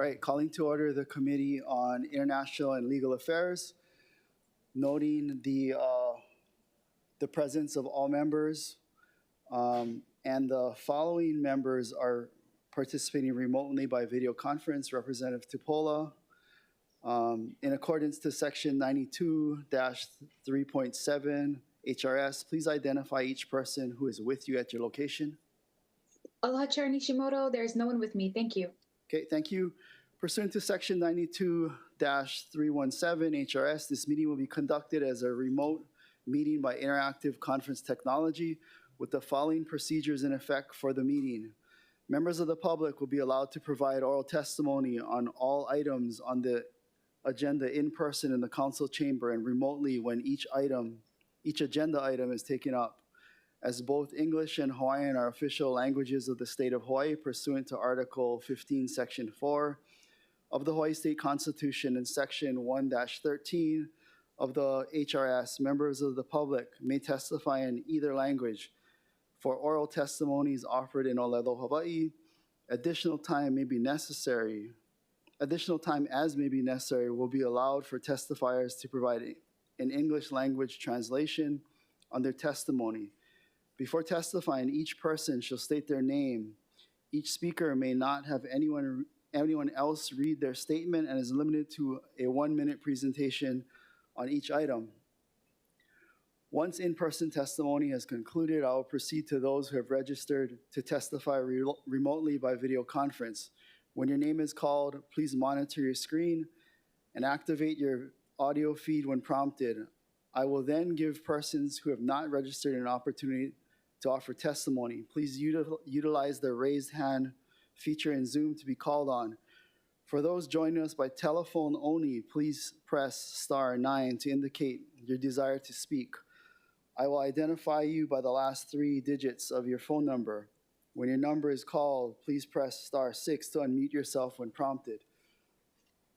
right, calling to order the Committee on International and Legal Affairs, noting the presence of all members, and the following members are participating remotely by video conference: Representative Tupola. In accordance to Section 92-3.7 HRS, please identify each person who is with you at your location. Aloha, Chair Nishimoto. There's no one with me. Thank you. Okay, thank you. Pursuant to Section 92-317 HRS, this meeting will be conducted as a remote meeting by interactive conference technology with the following procedures in effect for the meeting. Members of the public will be allowed to provide oral testimony on all items on the agenda in person in the council chamber and remotely when each agenda item is taken up. As both English and Hawaiian are official languages of the state of Hawaii pursuant to Article 15, Section 4 of the Hawaii State Constitution and Section 1-13 of the HRS, members of the public may testify in either language. For oral testimonies offered in Olelo, Hawaii, additional time as may be necessary will be allowed for testifiers to provide an English language translation on their testimony. Before testifying, each person shall state their name. Each speaker may not have anyone else read their statement and is limited to a 1-minute presentation on each item. Once in-person testimony has concluded, I will proceed to those who have registered to testify remotely by video conference. When your name is called, please monitor your screen and activate your audio feed when prompted. I will then give persons who have not registered an opportunity to offer testimony. Please utilize the raised hand feature in Zoom to be called on. For those joining us by telephone only, please press *9 to indicate your desire to speak. I will identify you by the last 3 digits of your phone number. When your number is called, please press *6 to unmute yourself when prompted.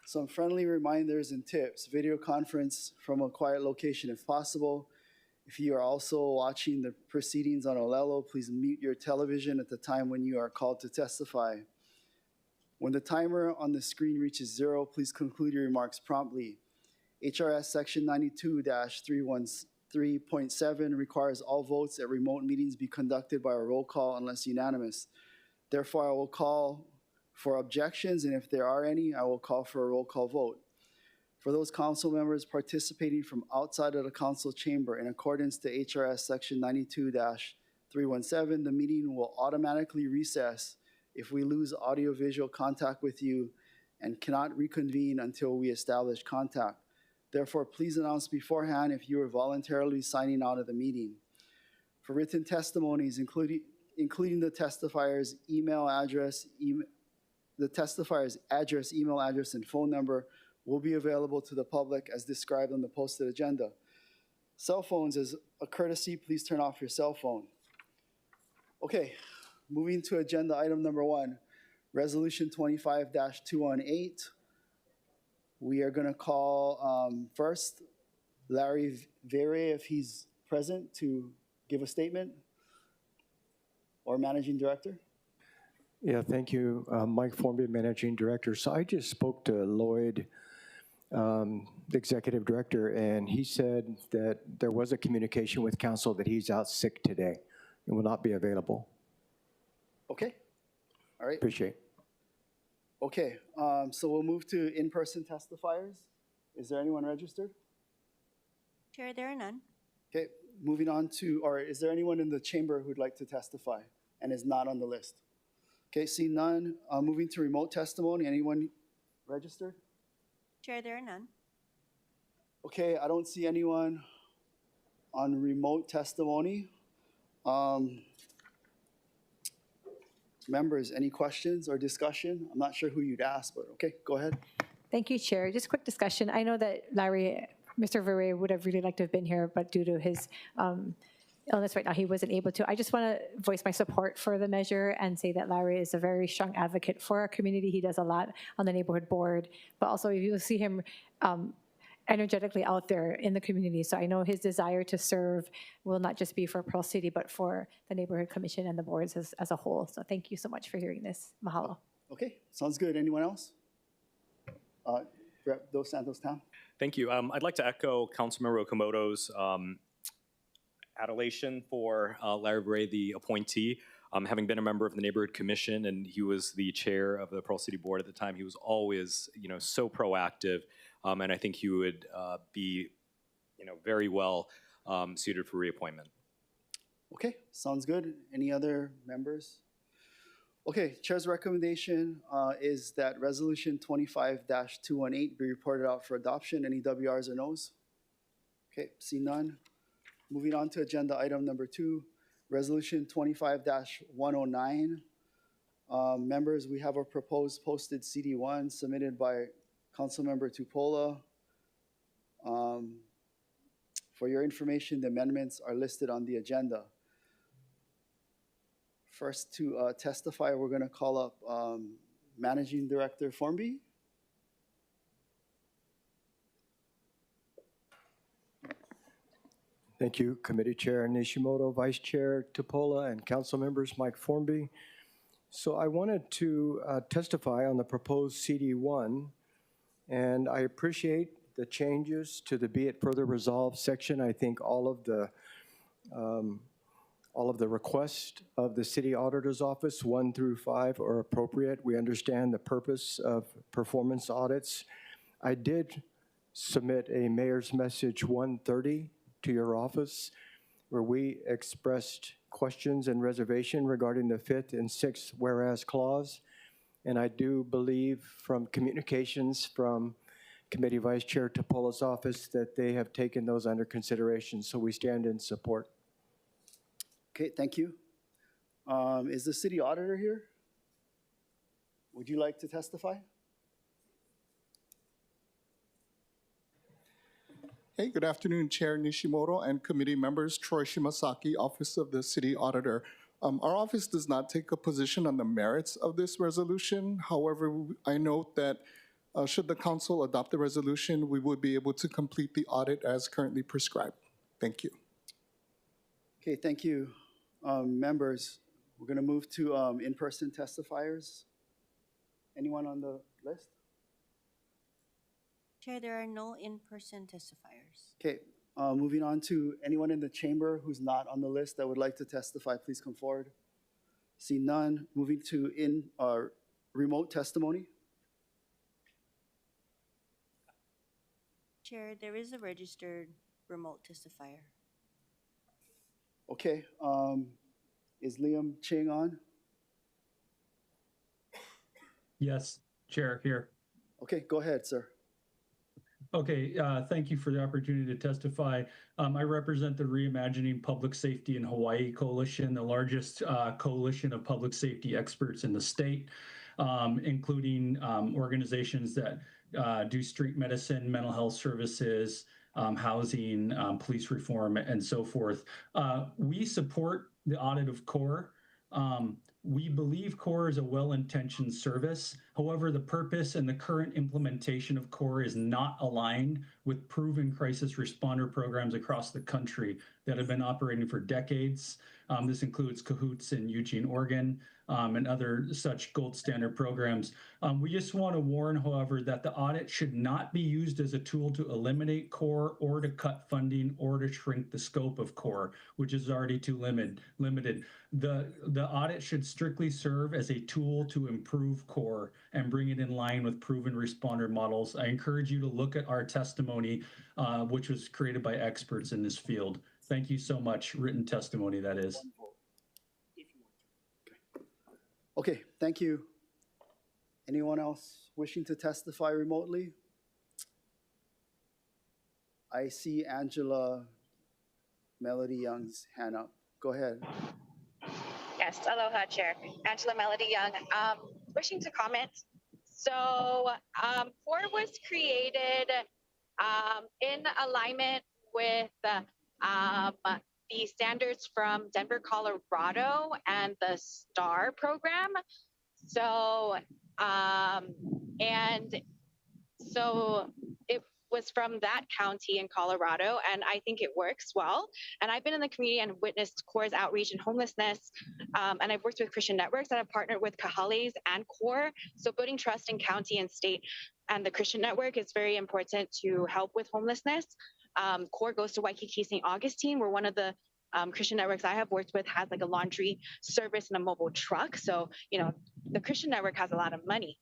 Some friendly reminders and tips: video conference from a quiet location if possible. If you are also watching the proceedings on Olelo, please mute your television at the time when you are called to testify. When the timer on the screen reaches 0, please conclude your remarks promptly. HRS Section 92-313.7 requires all votes at remote meetings be conducted by a roll call unless unanimous. Therefore, I will call for objections, and if there are any, I will call for a roll call vote. For those council members participating from outside of the council chamber, in accordance to HRS Section 92-317, the meeting will automatically recess if we lose audio-visual contact with you and cannot reconvene until we establish contact. Therefore, please announce beforehand if you are voluntarily signing out of the meeting. For written testimonies, including the testifier's email address, email address, and phone number will be available to the public as described on the posted agenda. Cell phones, as a courtesy, please turn off your cell phone. Okay, moving to agenda item number 1, Resolution 25-218. We are going to call first Larry Vere, if he's present, to give a statement, or Managing Director. Yeah, thank you, Mike Formby, Managing Director. So I just spoke to Lloyd, the Executive Director, and he said that there was a communication with council that he's out sick today and will not be available. Okay, all right. Appreciate it. Okay, so we'll move to in-person testifiers. Is there anyone registered? Chair, there are none. Okay, moving on to, or is there anyone in the chamber who'd like to testify and is not on the list? Okay, see none. Moving to remote testimony. Anyone registered? Chair, there are none. Okay, I don't see anyone on remote testimony. Members, any questions or discussion? I'm not sure who you'd ask, but okay, go ahead. Thank you, Chair. Just quick discussion. I know that Larry, Mr. Vere would have really liked to have been here, but due to his illness right now, he wasn't able to. I just want to voice my support for the measure and say that Larry is a very strong advocate for our community. He does a lot on the neighborhood board, but also you'll see him energetically out there in the community. So I know his desire to serve will not just be for Pearl City, but for the Neighborhood Commission and the boards as a whole. So thank you so much for hearing this. Mahalo. Okay, sounds good. Anyone else? Rep. Dos Santos Town. Thank you. I'd like to echo Councilmember Okamoto's adulation for Larry Bray, the appointee. Having been a member of the Neighborhood Commission, and he was the chair of the Pearl City Board at the time, he was always, so proactive, and I think he would be, very well suited for reappointment. Okay, sounds good. Any other members? Okay, Chair's recommendation is that Resolution 25-218 be reported out for adoption. Any WRs or noes? Okay, see none. Moving on to agenda item number 2, Resolution 25-109. Members, we have a proposed posted CD1 submitted by Councilmember Tupola. For your information, the amendments are listed on the agenda. First to testify, we're going to call up Managing Director Formby. Thank you, Committee Chair Nishimoto, Vice Chair Tupola, and Council members Mike Formby. So I wanted to testify on the proposed CD1, and I appreciate the changes to the Be It Further Resolved section. I think all of the requests of the City Auditor's Office 1 through 5 are appropriate. We understand the purpose of performance audits. I did submit a Mayor's Message 130 to your office where we expressed questions and reservation regarding the 5th and 6th whereas clause. And I do believe from communications from Committee Vice Chair Tupola's office that they have taken those under consideration. So we stand in support. Okay, thank you. Is the City Auditor here? Would you like to testify? Hey, good afternoon, Chair Nishimoto and committee members. Troy Shimasaki, Office of the City Auditor. Our office does not take a position on the merits of this resolution. However, I note that should the council adopt the resolution, we would be able to complete the audit as currently prescribed. Thank you. Okay, thank you. Members, we're going to move to in-person testifiers. Anyone on the list? Chair, there are no in-person testifiers. Okay, moving on to anyone in the chamber who's not on the list that would like to testify, please come forward. See none. Moving to remote testimony. Chair, there is a registered remote testifier. Okay, is Liam Ching on? Yes, Chair, here. Okay, go ahead, sir. Okay, thank you for the opportunity to testify. I represent the Reimagining Public Safety in Hawaii Coalition, the largest coalition of public safety experts in the state, including organizations that do street medicine, mental health services, housing, police reform, and so forth. We support the audit of CORE. We believe CORE is a well-intentioned service. However, the purpose and the current implementation of CORE is not aligned with proven crisis responder programs across the country that have been operating for decades. This includes CAHOOTS in Eugene, Oregon, and other such gold standard programs. We just want to warn, however, that the audit should not be used as a tool to eliminate CORE or to cut funding or to shrink the scope of CORE, which is already too limited. The audit should strictly serve as a tool to improve CORE and bring it in line with proven responder models. I encourage you to look at our testimony, which was created by experts in this field. Thank you so much. Written testimony, that is. Okay, thank you. Anyone else wishing to testify remotely? I see Angela Melody Young's hand up. Go ahead. Yes, aloha, Chair. Angela Melody Young. Wishing to comment. So CORE was created in alignment with the standards from Denver, Colorado, and the STAR program. So, it was from that county in Colorado, and I think it works well. And I've been in the community and witnessed CORE's outreach and homelessness, and I've worked with Christian networks that have partnered with Kahales and CORE, so building trust in county and state and the Christian Network is very important to help with homelessness. CORE goes to Waikiki St. Augustine. We're one of the Christian networks I have worked with has like a laundry service and a mobile truck. So, you know, the Christian Network has a lot of money.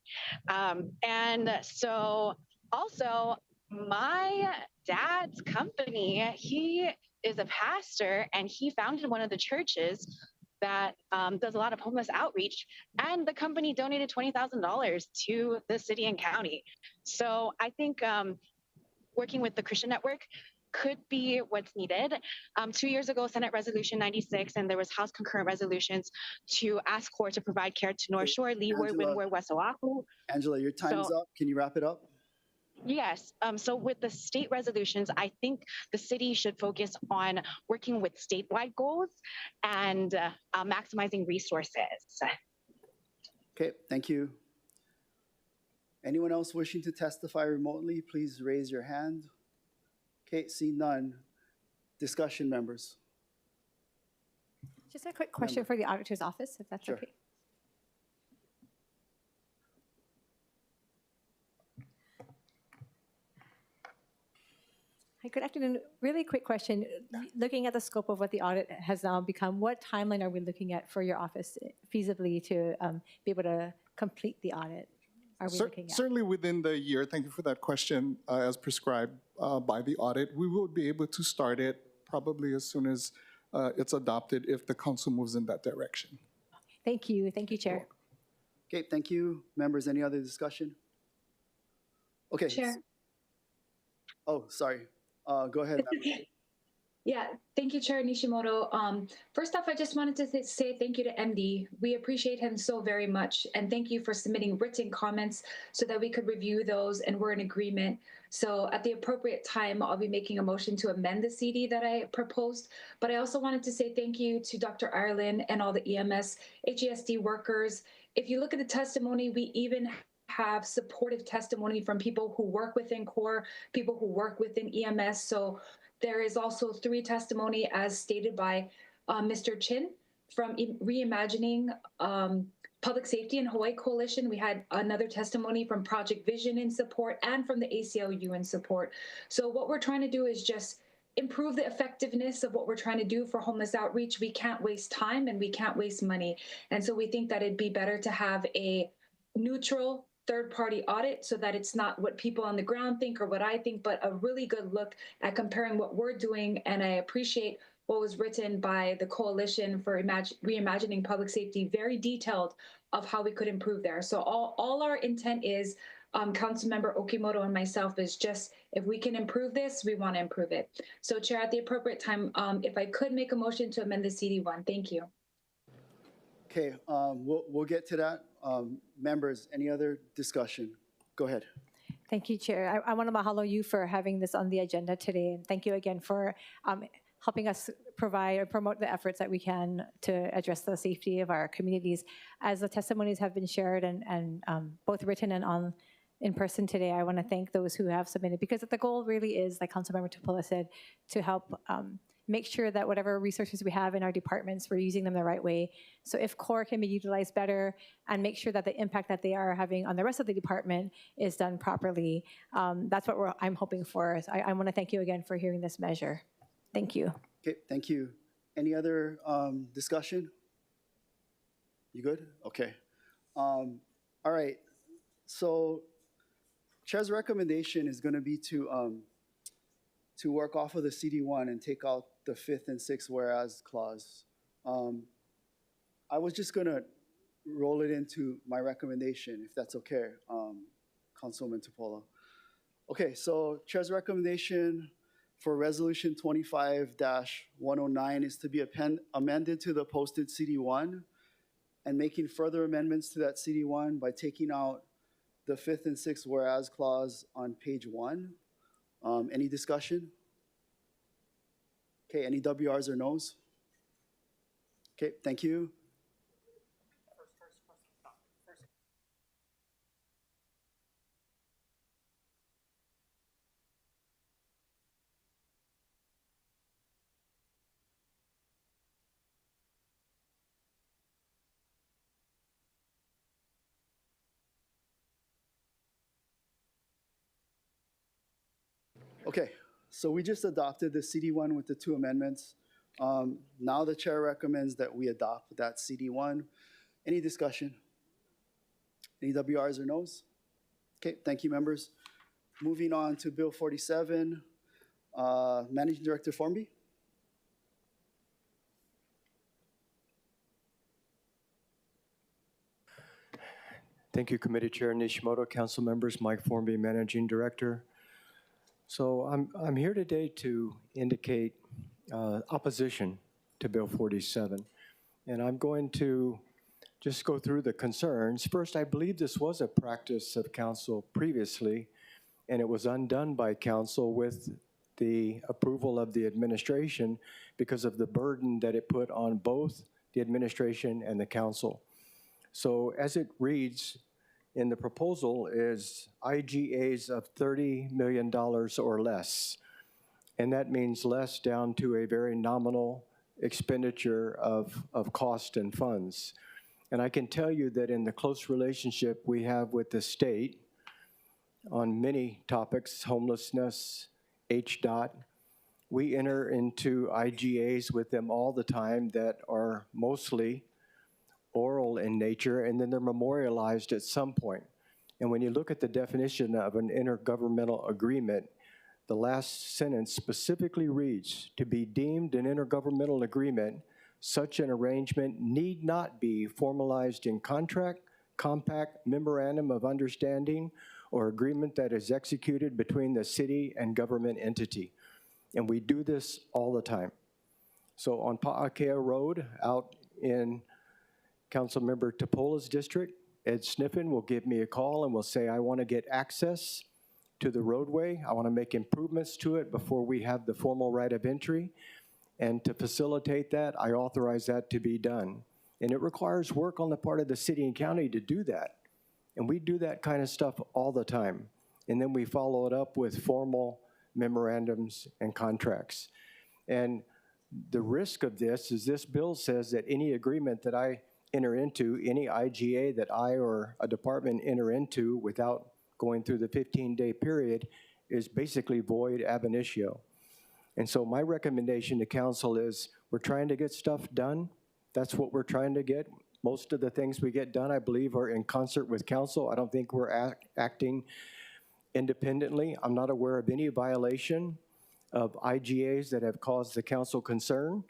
And so also my dad's company, he is a pastor and he founded one of the churches that does a lot of homeless outreach, and the company donated $20,000 to the city and county. So I think working with the Christian Network could be what's needed. 2 years ago, Senate Resolution 96, and there was House concurrent resolutions to ask CORE to provide care to North Shore, Leeward, Angela. Windward, West Oahu. Angela, your time's up. Can you wrap it up? Yes. So with the state resolutions, I think the city should focus on working with statewide goals and maximizing resources. Okay, thank you. Anyone else wishing to testify remotely, please raise your hand. Okay, see none. Discussion, members. Just a quick question for the auditor's office, if that's Sure. okay. Hi, good afternoon. Really quick question. Looking at the scope of what the audit has now become, what timeline are we looking at for your office feasibly to be able to complete the audit? Are we looking at? Certainly within the year, thank you for that question, as prescribed by the audit. We will be able to start it probably as soon as it's adopted if the council moves in that direction. Thank you. Thank you, Chair. Okay, thank you. Members, any other discussion? Okay. Chair. Oh, sorry. Go ahead. Yeah, thank you, Chair Nishimoto. First off, I just wanted to say thank you to MD. We appreciate him so very much, and thank you for submitting written comments so that we could review those and we're in agreement. So at the appropriate time, I'll be making a motion to amend the CD that I proposed. But I also wanted to say thank you to Dr. Ireland and all the EMS, HESD workers. If you look at the testimony, we even have supportive testimony from people who work within CORE, people who work within EMS. So there is also 3 testimony as stated by Mr. Chin from Reimagining Public Safety in Hawaii Coalition. We had another testimony from Project Vision in support and from the ACLU in support. So what we're trying to do is just improve the effectiveness of what we're trying to do for homeless outreach. We can't waste time and we can't waste money. And so we think that it'd be better to have a neutral third-party audit so that it's not what people on the ground think or what I think, but a really good look at comparing what we're doing. And I appreciate what was written by the Coalition for Reimagining Public Safety, very detailed of how we could improve there. So all our intent is, Councilmember Okimoto and myself, is just if we can improve this, we want to improve it. So Chair, at the appropriate time, if I could make a motion to amend the CD1, thank you. Okay, we'll get to that. Members, any other discussion? Go ahead. Thank you, Chair. I want to mahalo you for having this on the agenda today. And thank you again for helping us provide or promote the efforts that we can to address the safety of our communities. As the testimonies have been shared and both written and in person today, I want to thank those who have submitted, because the goal really is, like Councilmember Tupola said, to help make sure that whatever resources we have in our departments, we're using them the right way. So if CORE can be utilized better and make sure that the impact that they are having on the rest of the department is done properly, that's what I'm hoping for. So I want to thank you again for hearing this measure. Thank you. Okay, thank you. Any other discussion? You good? Okay. All right. So Chair's recommendation is going to be to work off of the CD1 and take out the 5th and 6th whereas clause. I was just going to roll it into my recommendation, if that's okay, Councilwoman Tupola. Okay, so Chair's recommendation for Resolution 25-109 is to be amended to the posted CD1 and making further amendments to that CD1 by taking out the 5th and 6th whereas clause on page 1. Any discussion? Okay, any WRs or no's? Okay, thank you. Okay, so we just adopted the CD1 with the 2 amendments. Now the chair recommends that we adopt that CD1. Any discussion? Any WRs or no's? Okay, thank you, members. Moving on to Bill 47, Managing Director Formby. Thank you, Committee Chair Nishimoto, council members, Mike Formby, Managing Director. So I'm here today to indicate opposition to Bill 47. And I'm going to just go through the concerns. First, I believe this was a practice of council previously, and it was undone by council with the approval of the administration because of the burden that it put on both the administration and the council. So as it reads in the proposal is IGAs of $30 million or less. And that means less down to a very nominal expenditure of cost and funds. And I can tell you that in the close relationship we have with the state on many topics, homelessness, HDOT, we enter into IGAs with them all the time that are mostly oral in nature, and then they're memorialized at some point. And when you look at the definition of an intergovernmental agreement, the last sentence specifically reads, to be deemed an intergovernmental agreement, such an arrangement need not be formalized in contract, compact, memorandum of understanding, or agreement that is executed between the city and government entity. And we do this all the time. So on Pa'akea Road out in Councilmember Tupola's district, Ed Sniffen will give me a call and will say, I want to get access to the roadway. I want to make improvements to it before we have the formal right of entry. And to facilitate that, I authorize that to be done. And it requires work on the part of the city and county to do that. And we do that kind of stuff all the time. And then we follow it up with formal memorandums and contracts. And the risk of this is this bill says that any agreement that I enter into, any IGA that I or a department enter into without going through the 15-day period is basically void ab initio. And so my recommendation to council is we're trying to get stuff done. That's what we're trying to get. Most of the things we get done, I believe, are in concert with council. I don't think we're acting independently. I'm not aware of any violation of IGAs that have caused the council concern.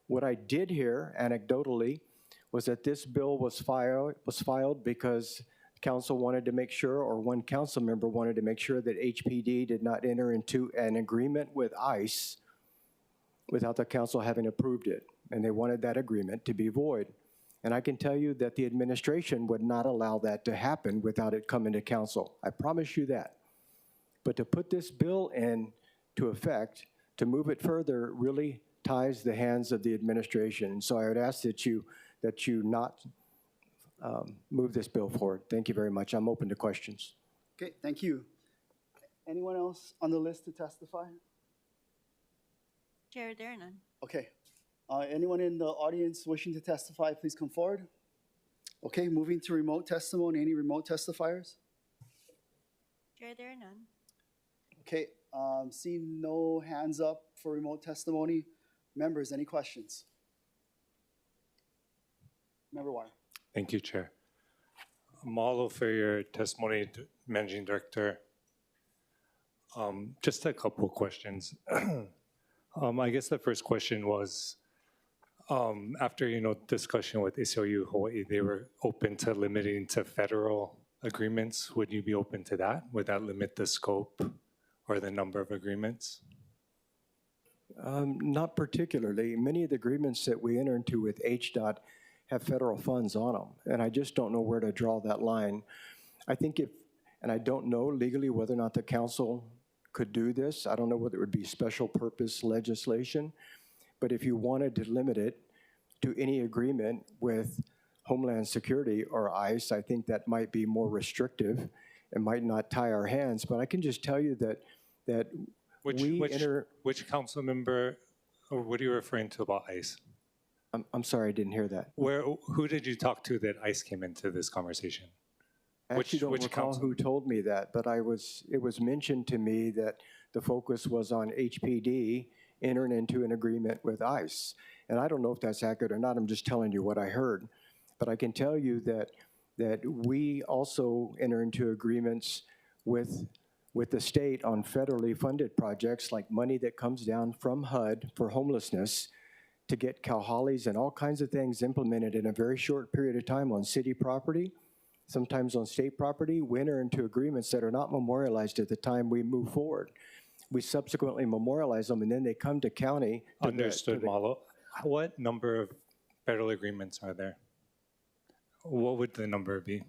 What I did hear anecdotally was that this bill was filed because council wanted to make sure, or one council member wanted to make sure that HPD did not enter into an agreement with ICE without the council having approved it. And they wanted that agreement to be void. And I can tell you that the administration would not allow that to happen without it coming to council. I promise you that. But to put this bill into effect, to move it further, really ties the hands of the administration. And so I would ask that you not move this bill forward. Thank you very much. I'm open to questions. Okay, thank you. Anyone else on the list to testify? Chair, there are none. Okay. Anyone in the audience wishing to testify, please come forward. Okay, moving to remote testimony. Any remote testifiers? Chair, there are none. Okay, seeing no hands up for remote testimony. Members, any questions? Member Wire. Thank you, Chair. Mahalo for your testimony, Managing Director. Just a couple of questions. I guess the first question was, after discussion with ACLU Hawaii, they were open to limiting to federal agreements. Would you be open to that? Would that limit the scope or the number of agreements? Not particularly. Many of the agreements that we enter into with HDOT have federal funds on them, and I just don't know where to draw that line. I think and I don't know legally whether or not the council could do this. I don't know whether it would be special purpose legislation, but if you wanted to limit it to any agreement with Homeland Security or ICE, I think that might be more restrictive and might not tie our hands. But I can just tell you that which council member, or what are you referring to about ICE? I'm sorry, I didn't hear that. Who did you talk to that ICE came into this conversation? I actually don't recall who told me that, but it was mentioned to me that the focus was on HPD entering into an agreement with ICE. And I don't know if that's accurate or not, I'm just telling you what I heard. But I can tell you that we also enter into agreements with the state on federally funded projects like money that comes down from HUD for homelessness to get Calhaulis and all kinds of things implemented in a very short period of time on city property, sometimes on state property. We enter into agreements that are not memorialized at the time we move forward. We subsequently memorialize them, and then they come to county. Understood, Malo. What number of federal agreements are there? What would the number be?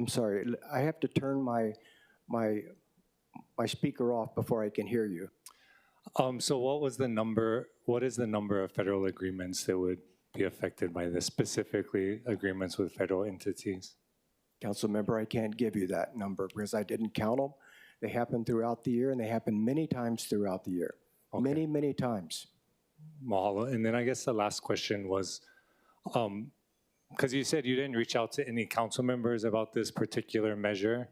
I'm sorry, I have to turn my speaker off before I can hear you. So what is the number of federal agreements that would be affected by this, specifically agreements with federal entities? Councilmember, I can't give you that number because I didn't count them. They happen throughout the year, and they happen many times throughout the year. Okay. Many, many times. Mahalo. And then I guess the last question was, because you said you didn't reach out to any council members about this particular measure.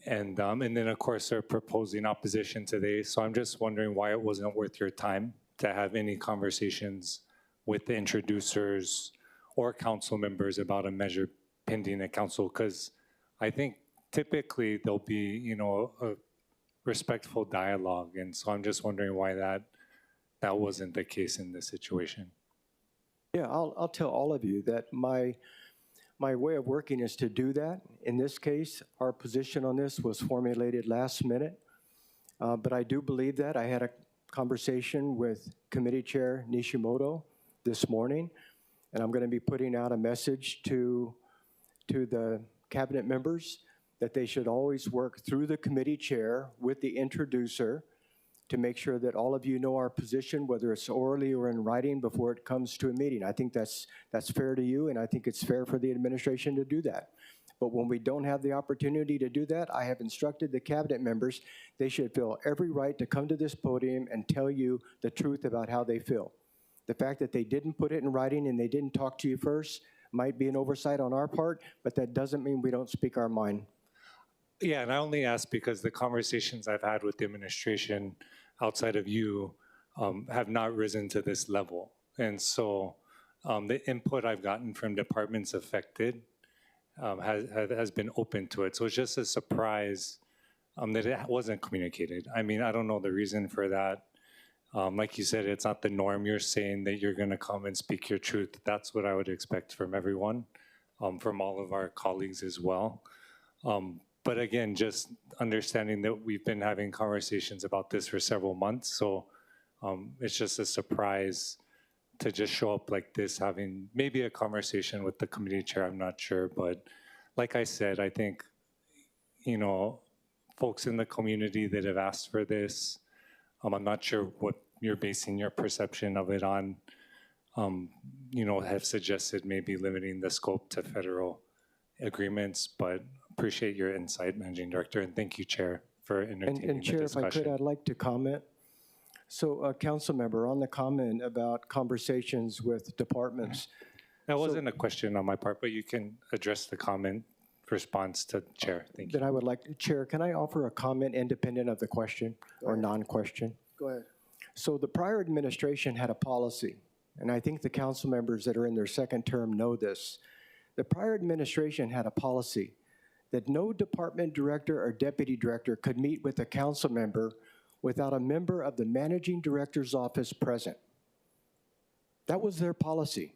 And then, of course, they're proposing opposition today. So I'm just wondering why it wasn't worth your time to have any conversations with the introducers or council members about a measure pending at council. Because I think typically there'll be, a respectful dialogue. And so I'm just wondering why that wasn't the case in this situation. Yeah, I'll tell all of you that my way of working is to do that. In this case, our position on this was formulated last minute, but I do believe that. I had a conversation with Committee Chair Nishimoto this morning, and I'm going to be putting out a message to the cabinet members that they should always work through the committee chair with the introducer to make sure that all of you know our position, whether it's orally or in writing, before it comes to a meeting. I think that's fair to you, and I think it's fair for the administration to do that. But when we don't have the opportunity to do that, I have instructed the cabinet members they should feel every right to come to this podium and tell you the truth about how they feel. The fact that they didn't put it in writing and they didn't talk to you first might be an oversight on our part, but that doesn't mean we don't speak our mind. Yeah, and I only ask because the conversations I've had with the administration outside of you have not risen to this level. And so the input I've gotten from departments affected has been open to it. So it's just a surprise that it wasn't communicated. I mean, I don't know the reason for that. Like you said, it's not the norm. You're saying that you're gonna come and speak your truth. That's what I would expect from everyone, from all of our colleagues as well. But again, just understanding that we've been having conversations about this for several months. So it's just a surprise to just show up like this, having maybe a conversation with the committee chair, I'm not sure. But like I said, I think, folks in the community that have asked for this, I'm not sure what you're basing your perception of it on, have suggested maybe limiting the scope to federal agreements, but appreciate your insight, Managing Director, and thank you, Chair, for entertaining and Chair, the discussion. if I could, I'd like to comment. So, Council Member, on the comment about conversations with departments. That wasn't a question on my part, but you can address the comment response to Chair. Thank you. Then I would like, Chair, can I offer a comment independent of the question or non-question? Go ahead. So the prior administration had a policy, and I think the council members that are in their second term know this. The prior administration had a policy that no department director or deputy director could meet with a council member without a member of the managing director's office present. That was their policy.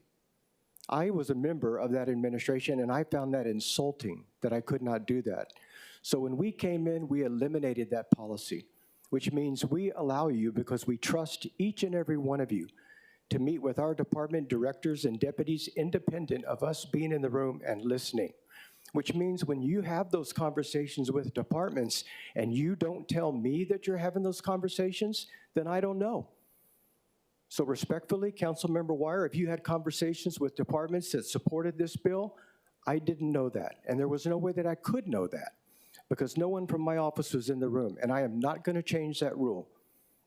I was a member of that administration, and I found that insulting that I could not do that. So when we came in, we eliminated that policy, which means we allow you, because we trust each and every one of you, to meet with our department directors and deputies independent of us being in the room and listening. Which means when you have those conversations with departments and you don't tell me that you're having those conversations, then I don't know. So respectfully, Councilmember Wire, if you had conversations with departments that supported this bill, I didn't know that. And there was no way that I could know that because no one from my office was in the room, and I am not gonna change that rule.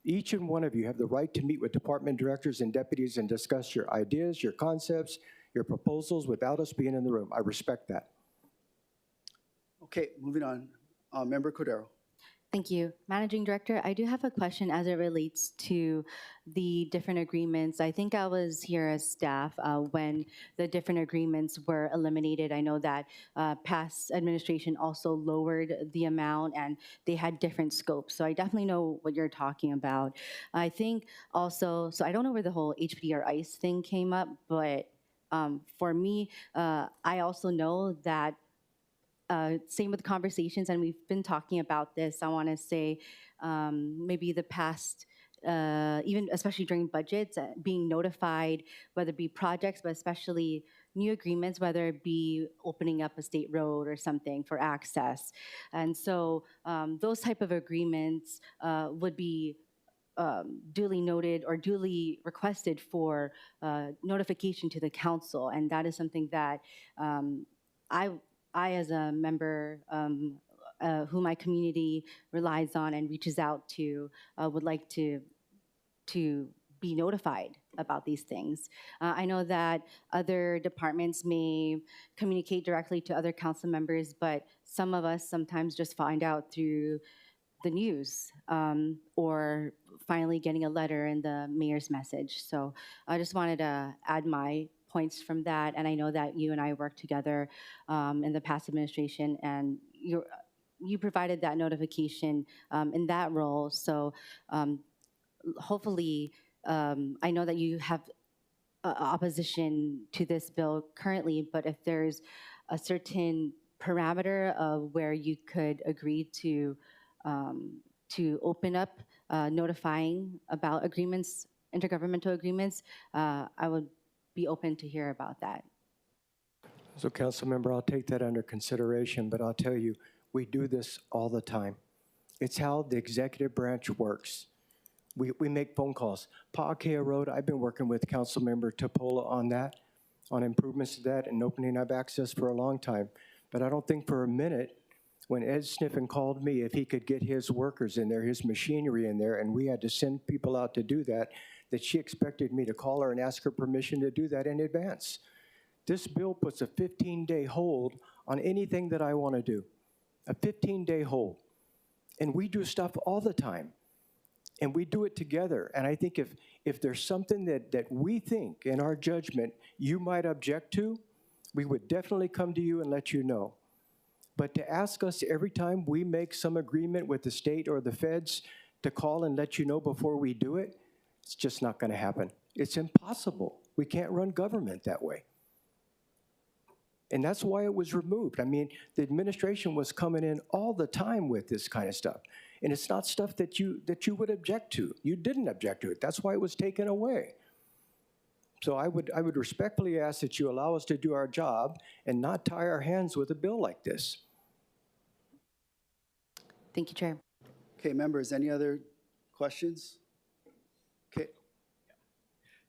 Each and one of you have the right to meet with department directors and deputies and discuss your ideas, your concepts, your proposals without us being in the room. I respect that. Okay, moving on. Member Cordero. Thank you. Managing Director, I do have a question as it relates to the different agreements. I think I was here as staff when the different agreements were eliminated. I know that past administration also lowered the amount and they had different scopes. So I definitely know what you're talking about. I think also, so I don't know where the whole HPD or ICE thing came up, but for me, I also know that same with conversations, and we've been talking about this, I want to say maybe the past, even especially during budgets, being notified, whether it be projects, but especially new agreements, whether it be opening up a state road or something for access. And so those type of agreements would be duly noted or duly requested for notification to the council, and that is something that I, as a member who my community relies on and reaches out to, would like to be notified about these things. I know that other departments may communicate directly to other council members, but some of us sometimes just find out through the news or finally getting a letter in the mayor's message. So I just wanted to add my points from that, and I know that you and I worked together in the past administration, and you provided that notification in that role. So hopefully, I know that you have opposition to this bill currently, but if there's a certain parameter of where you could agree to open up notifying about agreements, intergovernmental agreements, I would be open to hear about that. So Councilmember, I'll take that under consideration, but I'll tell you, we do this all the time. It's how the executive branch works. We make phone calls. Pa'akea Road, I've been working with Councilmember Tupola on that, on improvements to that and opening up access for a long time. But I don't think for a minute when Ed Sniffen called me if he could get his workers in there, his machinery in there, and we had to send people out to do that, that she expected me to call her and ask her permission to do that in advance. This bill puts a 15-day hold on anything that I want to do, a 15-day hold. And we do stuff all the time, and we do it together. And I think if there's something that we think in our judgment you might object to, we would definitely come to you and let you know. But to ask us every time we make some agreement with the state or the feds to call and let you know before we do it, it's just not going to happen. It's impossible. We can't run government that way. And that's why it was removed. I mean, the administration was coming in all the time with this kind of stuff. And it's not stuff that you would object to. You didn't object to it. That's why it was taken away. So I would respectfully ask that you allow us to do our job and not tie our hands with a bill like this. Thank you, Chair. Okay, members, any other questions? Okay.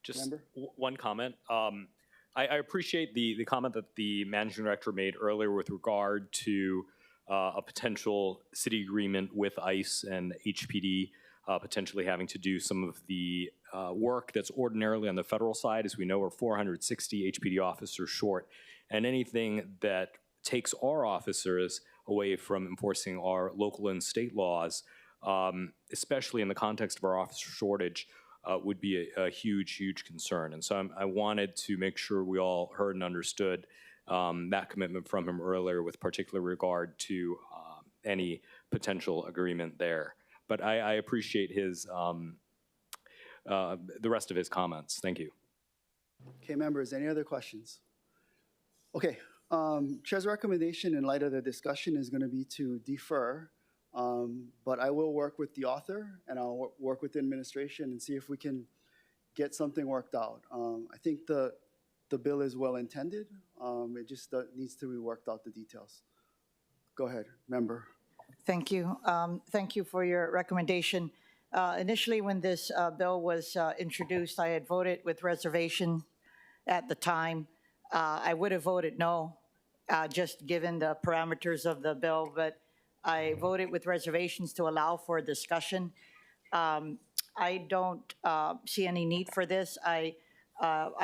Just one comment. I appreciate the comment that the managing director made earlier with regard to a potential city agreement with ICE and HPD potentially having to do some of the work that's ordinarily on the federal side. As we know, we're 460 HPD officers short, and anything that takes our officers away from enforcing our local and state laws, especially in the context of our officer shortage, would be a huge, huge concern. And so I wanted to make sure we all heard and understood that commitment from him earlier with particular regard to any potential agreement there. But I appreciate his, the rest of his comments. Thank you. Okay, members, any other questions? Okay, Chair's recommendation in light of the discussion is going to be to defer, but I will work with the author and I'll work with the administration and see if we can get something worked out. I think the bill is well intended. It just needs to be worked out, the details. Go ahead, member. Thank you. Thank you for your recommendation. Initially, when this bill was introduced, I had voted with reservation at the time. I would have voted no, just given the parameters of the bill, but I voted with reservations to allow for discussion. I don't see any need for this. I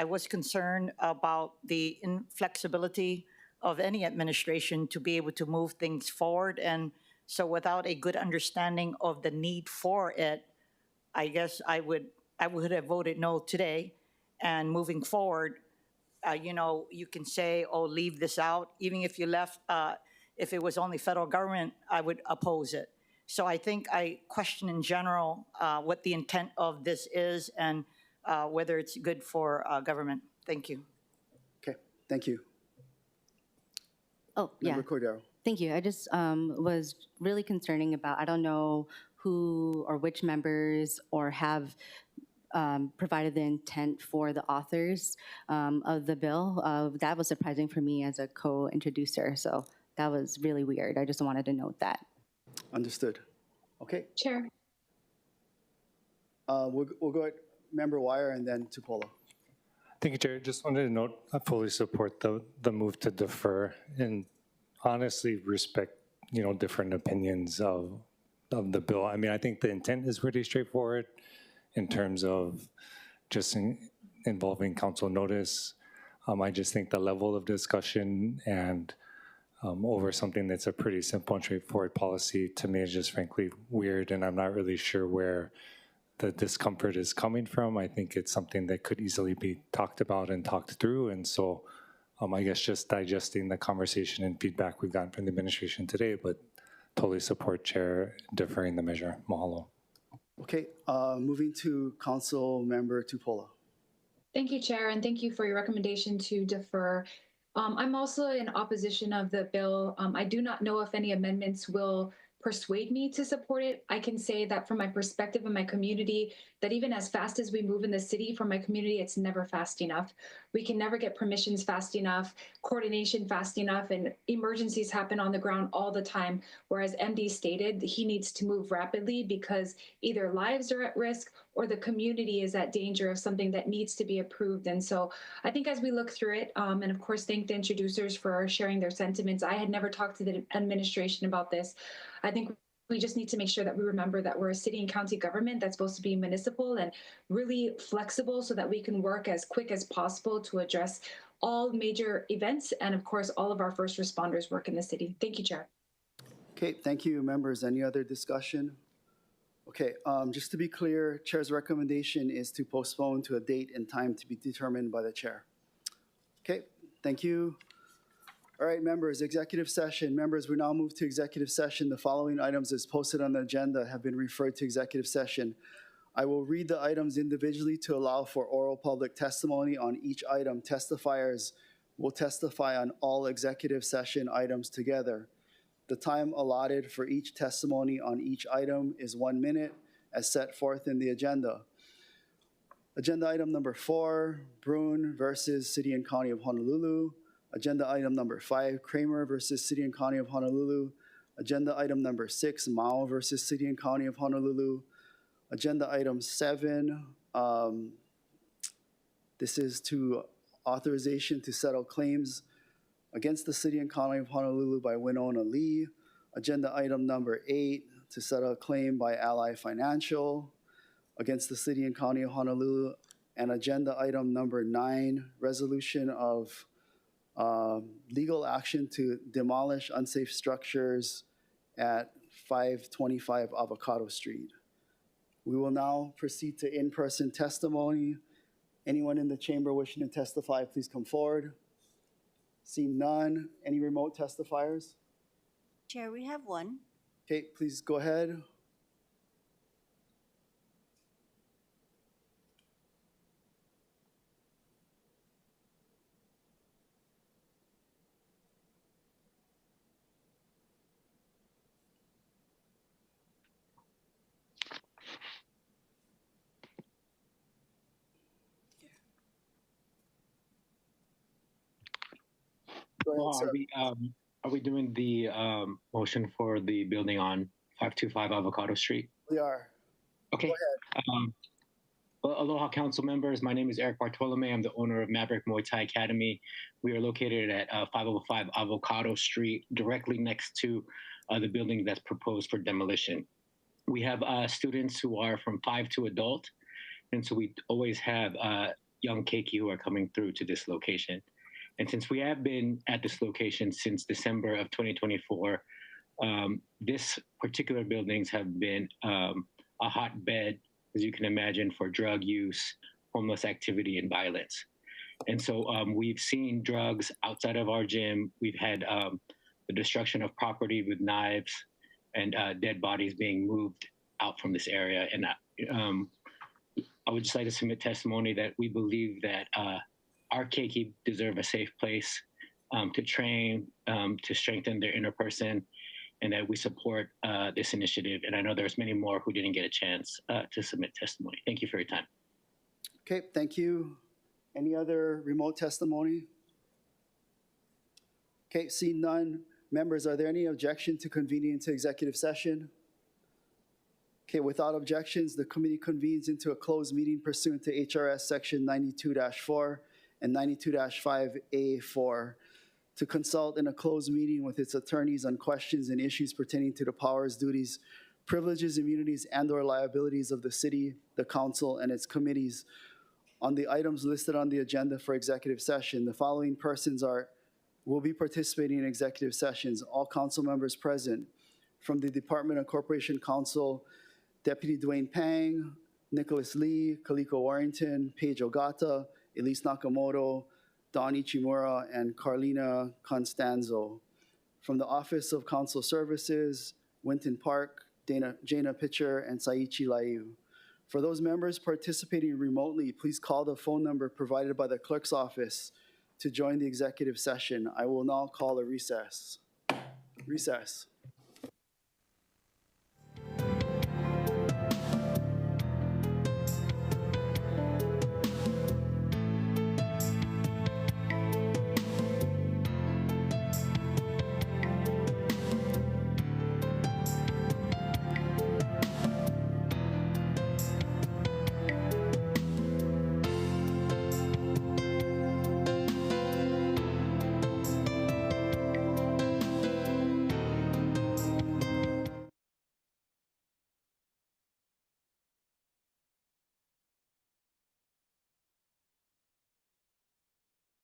was concerned about the inflexibility of any administration to be able to move things forward, and So without a good understanding of the need for it, I guess I would have voted no today. And moving forward, you can say, oh, leave this out. Even if you left, if it was only federal government, I would oppose it. So I think I question in general what the intent of this is and whether it's good for government. Thank you. Okay, thank you. Oh, yeah. Member Cordero. Thank you. I just was really concerning about, I don't know who or which members or have provided the intent for the authors of the bill. That was surprising for me as a co-introducer. So that was really weird. I just wanted to note that. Understood. Okay. Chair. We'll go at Member Wire and then Tupola. Thank you, Chair. Just wanted to note, I fully support the move to defer and honestly respect, different opinions of the bill. I mean, I think the intent is pretty straightforward in terms of just involving council notice. I just think the level of discussion and over something that's a pretty simple and straightforward policy to me is just frankly weird, and I'm not really sure where the discomfort is coming from. I think it's something that could easily be talked about and talked through, and so I guess just digesting the conversation and feedback we've gotten from the administration today, but totally support Chair deferring the measure. Mahalo. Okay, moving to Councilmember Tupola. Thank you, Chair, and thank you for your recommendation to defer. I'm also in opposition of the bill. I do not know if any amendments will persuade me to support it. I can say that from my perspective in my community, that even as fast as we move in the city from my community, it's never fast enough. We can never get permissions fast enough, coordination fast enough, and emergencies happen on the ground all the time. Whereas MD stated he needs to move rapidly because either lives are at risk or the community is at danger of something that needs to be approved. And so I think as we look through it, and of course, thank the introducers for sharing their sentiments. I had never talked to the administration about this. I think we just need to make sure that we remember that we're a city and county government that's supposed to be municipal and really flexible so that we can work as quick as possible to address all major events. And of course, all of our first responders work in the city. Thank you, Chair. Okay, thank you, members. Any other discussion? Okay, just to be clear, Chair's recommendation is to postpone to a date and time to be determined by the Chair. Okay, thank you. All right, members, executive session. Members, we now move to executive session. The following items as posted on the agenda have been referred to executive session. I will read the items individually to allow for oral public testimony on each item. Testifiers will testify on all executive session items together. The time allotted for each testimony on each item is 1 minute as set forth in the agenda. Agenda item number 4, Bruhn versus City and County of Honolulu. Agenda item number 5, Kramer versus City and County of Honolulu. Agenda item number 6, Mao versus City and County of Honolulu. Agenda item 7, this is to authorization to settle claims against the City and County of Honolulu by Winona Lee. Agenda item number 8, to settle a claim by Ally Financial against the City and County of Honolulu. And agenda item number 9, resolution of legal action to demolish unsafe structures at 525 Avocado Street. We will now proceed to in-person testimony. Anyone in the chamber wishing to testify, please come forward. Seeing none, any remote testifiers? Chair, we have one. Okay, please go ahead. Go ahead, sir. Are we doing the motion for the building on 525 Avocado Street? We are. Okay. Go ahead. Well, aloha, council members. My name is Eric Bartolome. I'm the owner of Maverick Muay Thai Academy. We are located at 505 Avocado Street, directly next to the building that's proposed for demolition. We have students who are from 5 to adult, and so we always have young keiki who are coming through to this location. And since we have been at this location since December of 2024, this particular buildings have been a hotbed, as you can imagine, for drug use, homeless activity, and violence. And so we've seen drugs outside of our gym. We've had the destruction of property with knives and dead bodies being moved out from this area. And I would just like to submit testimony that we believe that our keiki deserve a safe place to train, to strengthen their inner person, and that we support this initiative. And I know there's many more who didn't get a chance to submit testimony. Thank you for your time. Okay, thank you. Any other remote testimony? Okay, seeing none. Members, are there any objection to convening into executive session? Okay, without objections, the committee convenes into a closed meeting pursuant to HRS Section 92-4 and 92-5A4 to consult in a closed meeting with its attorneys on questions and issues pertaining to the powers, duties, privileges, immunities, and/or liabilities of the city, the council, and its committees. On the items listed on the agenda for executive session, the following persons will be participating in executive sessions. All council members present from the Department of Corporation Counsel, Deputy Dwayne Pang, Nicholas Lee, Kaliko Warrington, Paige Ogata, Elise Nakamoto, Don Ichimura, and Carlina Constanzo. From the Office of Council Services, Winton Park, Jana Pitcher, and Saichi Laiu. For those members participating remotely, please call the phone number provided by the clerk's office to join the executive session. I will now call a recess. Recess.